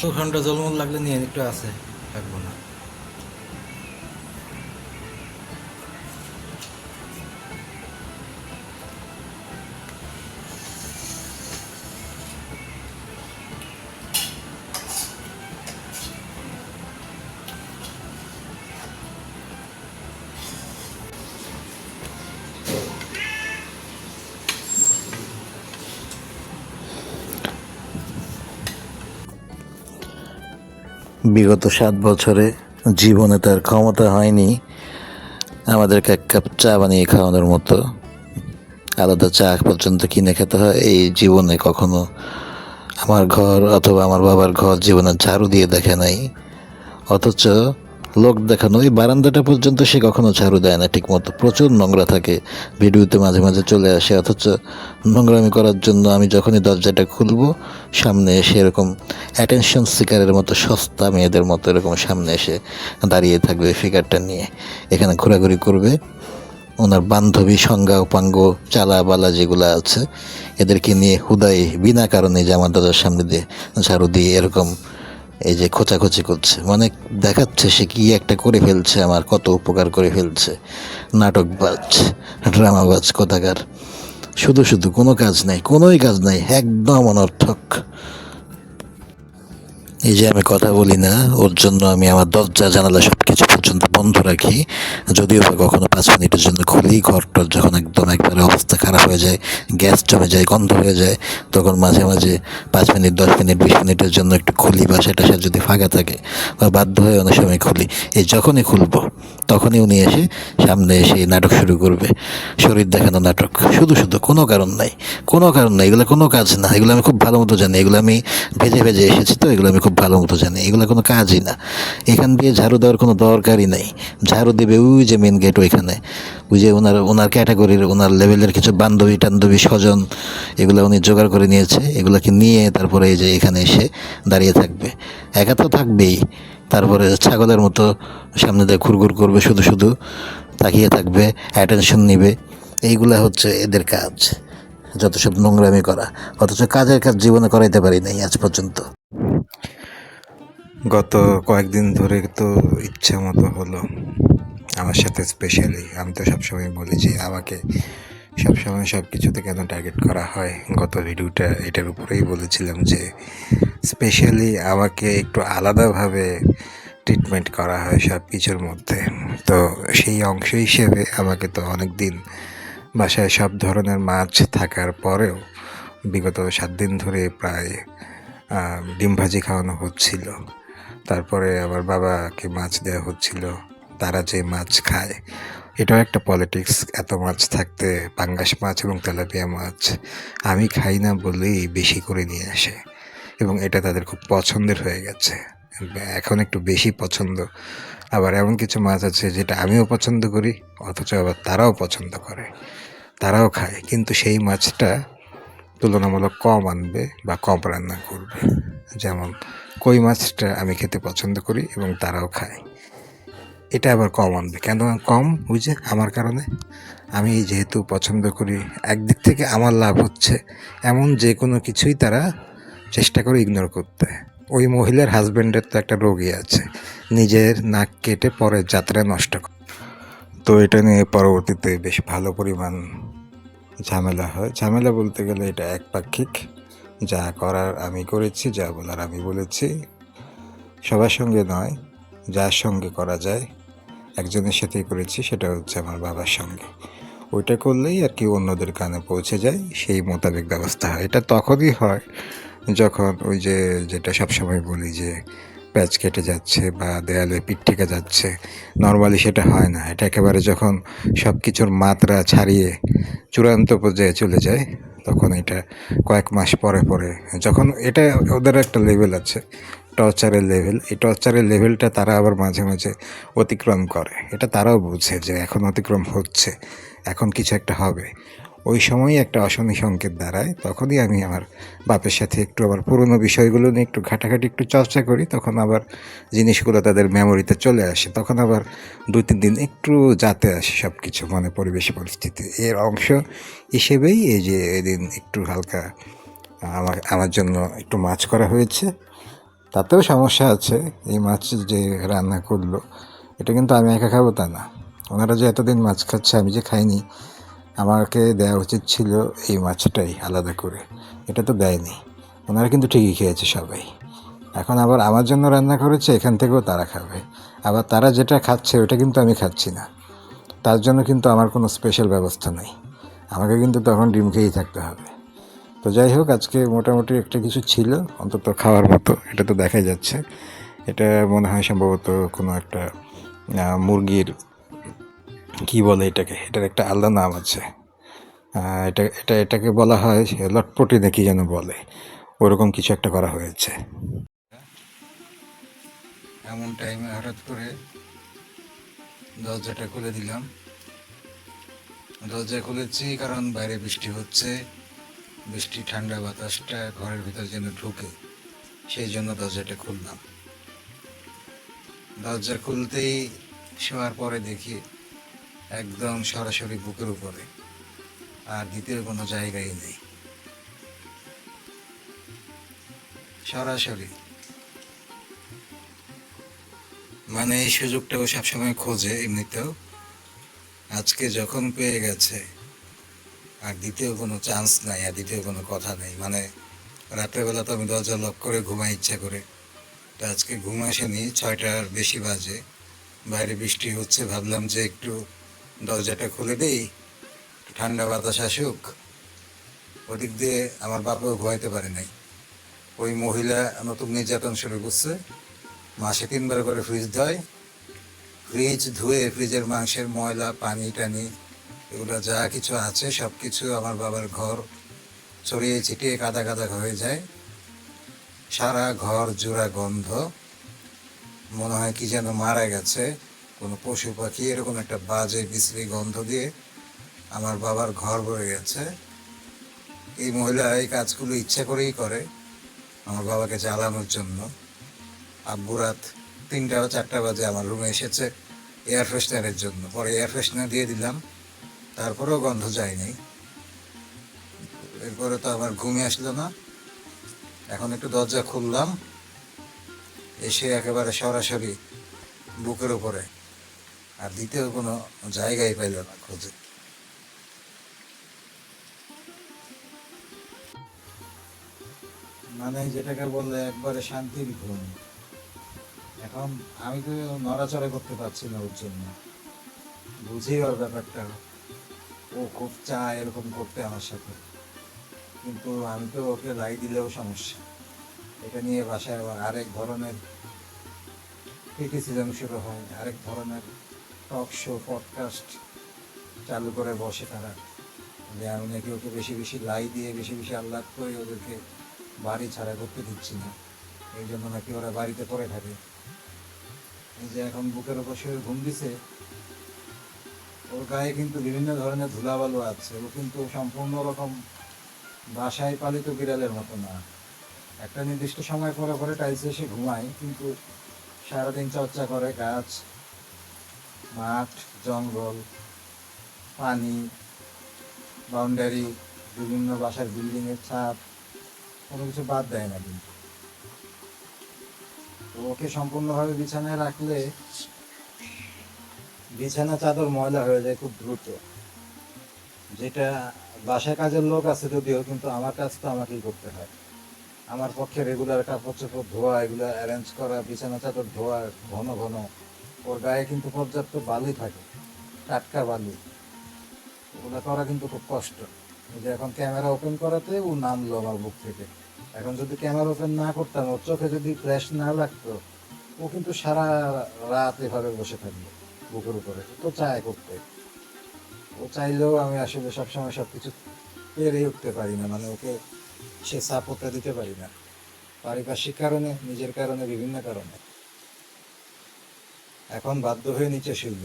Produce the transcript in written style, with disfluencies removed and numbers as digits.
ওখানটা জলমল লাগলে নিয়ে একটু আছে, থাকবো না। বিগত 7 বছরে জীবনে তার ক্ষমতা হয়নি আমাদেরকে এক কাপ চা বানিয়ে খাওয়ানোর মতো। আলাদা চা পর্যন্ত কিনে খেতে হয়। এই জীবনে কখনো আমার ঘর অথবা আমার বাবার ঘর জীবনে ঝাড়ু দিয়ে দেখে নাই। অথচ লোক দেখানো এই বারান্দাটা পর্যন্ত সে কখনো ঝাড়ু দেয় না ঠিক মতো। প্রচুর নোংরা থাকে, ভিডিওতে মাঝে মাঝে চলে আসে। অথচ নোংরামি করার জন্য আমি যখনই দরজাটা খুলবো, সামনে এসে এরকম অ্যাটেনশন সিকারের মতো, সস্তা মেয়েদের মতো এরকম সামনে এসে দাঁড়িয়ে থাকবে ফিগারটা নিয়ে, এখানে ঘোরাঘুরি করবে। ওনার বান্ধবী সংজ্ঞা উপাঙ্গ চালাবালা যেগুলো আছে এদেরকে নিয়ে হুদাই বিনা কারণে যে আমার দরজার সামনে দিয়ে ঝাড়ু দিয়ে এরকম এই যে খোঁচাখুচি করছে, মানে দেখাচ্ছে সে কি একটা করে ফেলছে, আমার কত উপকার করে ফেলছে। নাটকবাজ, ড্রামাবাজ কোথাকার। শুধু শুধু কোনো কাজ নেই, কোনোই কাজ নেই, একদম অনর্থক। এই যে আমি কথা বলি না, ওর জন্য আমি আমার দরজা জানালা সব কিছু পর্যন্ত বন্ধ রাখি। যদিও বা কখনো 5 মিনিটের জন্য খুলি, ঘরটার যখন একদম একবারে অবস্থা খারাপ হয়ে যায়, গ্যাস জমে যায়, গন্ধ হয়ে যায়, তখন মাঝে মাঝে 5 মিনিট, 10 মিনিট, 20 মিনিটের জন্য একটু খুলি, বা সেটা যদি ফাঁকা থাকে বা বাধ্য হয়ে অনেক সময় খুলি। এই যখনই খুলবো তখনই উনি এসে সামনে এসে নাটক শুরু করবে, শরীর দেখানো নাটক। শুধু শুধু কোনো কারণ নাই, কোনো কারণ নাই। এগুলো কোনো কাজ না, এগুলো আমি খুব ভালো মতো জানি। এগুলো আমি ভেজে ভেজে এসেছি, তো এগুলো আমি খুব ভালো মতো জানি। এগুলো কোনো কাজই না, এখান দিয়ে ঝাড়ু দেওয়ার কোনো দরকারই নেই। ঝাড়ু দেবে ওই যে মেন গেট ওইখানে, ওই যে ওনার ওনার ক্যাটাগরির, ওনার লেভেলের কিছু বান্ধবী টান্ধবী স্বজন, এগুলো উনি জোগাড় করে নিয়েছে। এগুলোকে নিয়ে তারপরে এই যে এখানে এসে দাঁড়িয়ে থাকবে। একা তো থাকবেই, তারপরে ছাগলের মতো সামনে দিয়ে ঘুরঘুর করবে, শুধু শুধু তাকিয়ে থাকবে, অ্যাটেনশন নিবে। এইগুলা হচ্ছে এদের কাজ, যত সব নোংরামি করা। অথচ কাজের কাজ জীবনে করাইতে পারি নাই আজ পর্যন্ত। গত কয়েকদিন ধরে তো ইচ্ছা মতো হলো আমার সাথে। স্পেশালি আমি তো সবসময় বলি যে আমাকে সবসময় সব কিছুতে কেন টার্গেট করা হয়। গত ভিডিওটা এটার উপরেই বলেছিলাম যে স্পেশালি আমাকে একটু আলাদাভাবে ট্রিটমেন্ট করা হয় সব কিছুর মধ্যে। তো সেই অংশ হিসেবে আমাকে তো অনেক দিন বাসায় সব ধরনের মাছ থাকার পরেও বিগত 7 দিন ধরে প্রায় ডিম ভাজি খাওয়ানো হচ্ছিল। তারপরে আমার বাবাকে মাছ দেওয়া হচ্ছিল, তারা যে মাছ খায়। এটাও একটা পলিটিক্স, এত মাছ থাকতে পাঙ্গাস মাছ এবং তেলাপিয়া মাছ আমি খাই না বলেই বেশি করে নিয়ে আসে, এবং এটা তাদের খুব পছন্দের হয়ে গেছে। এখন একটু বেশি পছন্দ। আবার এমন কিছু মাছ আছে যেটা আমিও পছন্দ করি, অথচ আবার তারাও পছন্দ করে, তারাও খায়, কিন্তু সেই মাছটা তুলনামূলক কম আনবে বা কম রান্না করবে। যেমন কই মাছটা আমি খেতে পছন্দ করি এবং তারাও খায়, এটা আবার কম আনবে। কেন কম? ওই যে আমার কারণে। আমি যেহেতু পছন্দ করি, একদিক থেকে আমার লাভ হচ্ছে, এমন যে কোনো কিছুই তারা চেষ্টা করে ইগনোর করতে। ওই মহিলার হাজব্যান্ডের তো একটা রোগই আছে, নিজের নাক কেটে পরের যাত্রা নষ্ট করে। তো এটা নিয়ে পরবর্তীতে বেশ ভালো পরিমাণ ঝামেলা হয়। ঝামেলা বলতে গেলে এটা একপাক্ষিক। যা করার আমি করেছি, যা বলার আমি বলেছি। সবার সঙ্গে নয়, যার সঙ্গে করা যায় একজনের সাথেই করেছি, সেটা হচ্ছে আমার বাবার সঙ্গে। ওইটা করলেই আর কি অন্যদের কানে পৌঁছে যায়, সেই মোতাবেক ব্যবস্থা হয়। এটা তখনই হয় যখন ওই যে যেটা সবসময় বলি যে প্যাচ কেটে যাচ্ছে বা দেয়ালে পিঠ থেকে যাচ্ছে। নর্মালি সেটা হয় না, এটা একেবারে যখন সব কিছুর মাত্রা ছাড়িয়ে চূড়ান্ত পর্যায়ে চলে যায়, তখন এটা কয়েক মাস পরে পরে, যখন এটা ওদের একটা লেভেল আছে, টর্চারের লেভেল। এই টর্চারের লেভেলটা তারা আবার মাঝে মাঝে অতিক্রম করে। এটা তারাও বুঝে যে এখন অতিক্রম হচ্ছে, এখন কিছু একটা হবে। ওই সময়ই একটা অশনি সংকেত দাঁড়ায়। তখনই আমি আমার বাপের সাথে একটু আবার পুরনো বিষয়গুলো নিয়ে একটু ঘাটাঘাটি, একটু চর্চা করি। তখন আবার জিনিসগুলো তাদের মেমোরিতে চলে আসে। তখন আবার 2-3 দিন একটু যাতে আসে সব কিছু, মানে পরিবেশ পরিস্থিতি। এর অংশ হিসেবেই এই যে এদিন একটু হালকা আমার আমার জন্য একটু মাছ করা হয়েছে। তাতেও সমস্যা আছে। এই মাছ যে রান্না করলো, এটা কিন্তু আমি একা খাবো তা না। ওনারা যে এতদিন মাছ খাচ্ছে, আমি যে খাইনি, আমাকে দেওয়া উচিত ছিল এই মাছটাই আলাদা করে। এটা তো দেয়নি। ওনারা কিন্তু ঠিকই খেয়েছে সবাই। এখন আবার আমার জন্য রান্না করেছে, এখান থেকেও তারা খাবে। আবার তারা যেটা খাচ্ছে ওটা কিন্তু আমি খাচ্ছি না। তার জন্য কিন্তু আমার কোনো স্পেশাল ব্যবস্থা নেই। আমাকে কিন্তু তখন ডিম খেয়েই থাকতে হবে। তো যাই হোক, আজকে মোটামুটি একটা কিছু ছিল অন্তত খাওয়ার মতো। এটা তো দেখাই যাচ্ছে। এটা মনে হয় সম্ভবত কোনো একটা মুরগির, কি বলে এটাকে, এটার একটা আলাদা নাম আছে। এটাকে বলা হয় লটপটি না কি যেন বলে, ওরকম কিছু একটা করা হয়েছে। এমন টাইমে হঠাৎ করে দরজাটা খুলে দিলাম। দরজা খুলেছি কারণ বাইরে বৃষ্টি হচ্ছে, বৃষ্টি ঠান্ডা বাতাসটা ঘরের ভিতর যেন ঢুকে, সেই জন্য দরজাটা খুললাম। দরজা খুলতেই শোয়ার পরে দেখি একদম সরাসরি বুকের উপরে, আর দ্বিতীয় কোনো জায়গাই নেই, সরাসরি। মানে এই সুযোগটাও সবসময় খোঁজে এমনিতেও, আজকে যখন পেয়ে গেছে আর দ্বিতীয় কোনো চান্স নাই, আর দ্বিতীয় কোনো কথা নেই। মানে রাত্রেবেলা তো আমি দরজা লক করে ঘুমাই ইচ্ছা করে, তো আজকে ঘুম আসেনি, 6টার বেশি বাজে, বাইরে বৃষ্টি হচ্ছে, ভাবলাম যে একটু দরজাটা খুলে দেই, ঠান্ডা বাতাস আসুক। ওদিক দিয়ে আমার বাবাও ঘুমাইতে পারে নাই। ওই মহিলা নতুন নির্যাতন শুরু করছে, মাসে 3বার করে ফ্রিজ ধোয়, ফ্রিজ ধুয়ে ফ্রিজের মাংসের ময়লা পানি টানি এগুলো যা কিছু আছে সব কিছু আমার বাবার ঘর ছড়িয়ে ছিটিয়ে কাদা কাদা হয়ে যায়, সারা ঘর জোড়া গন্ধ, মনে হয় কি যেন মারা গেছে কোনো পশু পাখি, এরকম একটা বাজে বিশ্রী গন্ধ দিয়ে আমার বাবার ঘর ভরে গেছে। এই মহিলা এই কাজগুলো ইচ্ছা করেই করে আমার বাবাকে জ্বালানোর জন্য। আব্বু রাত 3টা বা 4টা বাজে আমার রুমে এসেছে এয়ার ফ্রেশনারের জন্য, পরে এয়ার ফ্রেশনার দিয়ে দিলাম, তারপরেও গন্ধ যায়নি। এরপরে তো আমার ঘুমে আসলো না, এখন একটু দরজা খুললাম, এসে একেবারে সরাসরি বুকের উপরে, আর দ্বিতীয় কোনো জায়গায় পাইল না খোঁজে। মানে যেটাকে বললে একবারে শান্তির ঘুম। এখন আমি তো নড়াচড়া করতে পারছি না ওর জন্য, বুঝি ওর ব্যাপারটা, ও খুব চায় এরকম করতে আমার সাথে, কিন্তু আমি তো ওকে লাই দিলেও সমস্যা। এটা নিয়ে বাসায় আবার আরেক ধরনের ক্রিটিসিজম শুরু হয়, আরেক ধরনের টক শো পডকাস্ট চালু করে বসে তারা, যে আমি নাকি ওকে বেশি বেশি লাই দিয়ে বেশি বেশি আহ্লাদ করে ওদেরকে বাড়ি ছাড়া করতে দিচ্ছি না, এই জন্য নাকি ওরা বাড়িতে পড়ে থাকে। এই যে এখন বুকের ওপর শুয়ে ঘুম দিছে, ওর গায়ে কিন্তু বিভিন্ন ধরনের ধুলাবালু আছে, ও কিন্তু সম্পূর্ণ রকম বাসায় পালিত বিড়ালের মতো না। একটা নির্দিষ্ট সময় পরে পরে টাইলসে এসে ঘুমায়, কিন্তু সারাদিন চর্চা করে গাছ, মাঠ, জঙ্গল, পানি, বাউন্ডারি, বিভিন্ন বাসার বিল্ডিংয়ের ছাদ, কোনো কিছু বাদ দেয় না। কিন্তু তো ওকে সম্পূর্ণভাবে বিছানায় রাখলে বিছানা চাদর ময়লা হয়ে যায় খুব দ্রুত, যেটা বাসায় কাজের লোক আছে যদিও, কিন্তু আমার কাজ তো আমাকেই করতে হয়। আমার পক্ষে রেগুলার কাপড় চোপড় ধোয়া, এগুলো অ্যারেঞ্জ করা, বিছানা চাদর ধোয়া ঘন ঘন, ওর গায়ে কিন্তু পর্যাপ্ত বালি থাকে, টাটকা বালি, ওগুলো করা কিন্তু খুব কষ্ট। এই যে এখন ক্যামেরা ওপেন করাতে ও নামলো আমার বুক থেকে, এখন যদি ক্যামেরা ওপেন না করতাম, ওর চোখে যদি ফ্ল্যাশ না লাগতো, ও কিন্তু সারা রাত এভাবে বসে থাকবে বুকের উপরে। ও তো চায় করতে, ও চাইলেও আমি আসলে সবসময় সব কিছু পেরে উঠতে পারি না, মানে ওকে সে সাপোর্টটা দিতে পারি না, পারিপার্শ্বিক কারণে, নিজের কারণে, বিভিন্ন কারণে। এখন বাধ্য হয়ে নিচে শুইল।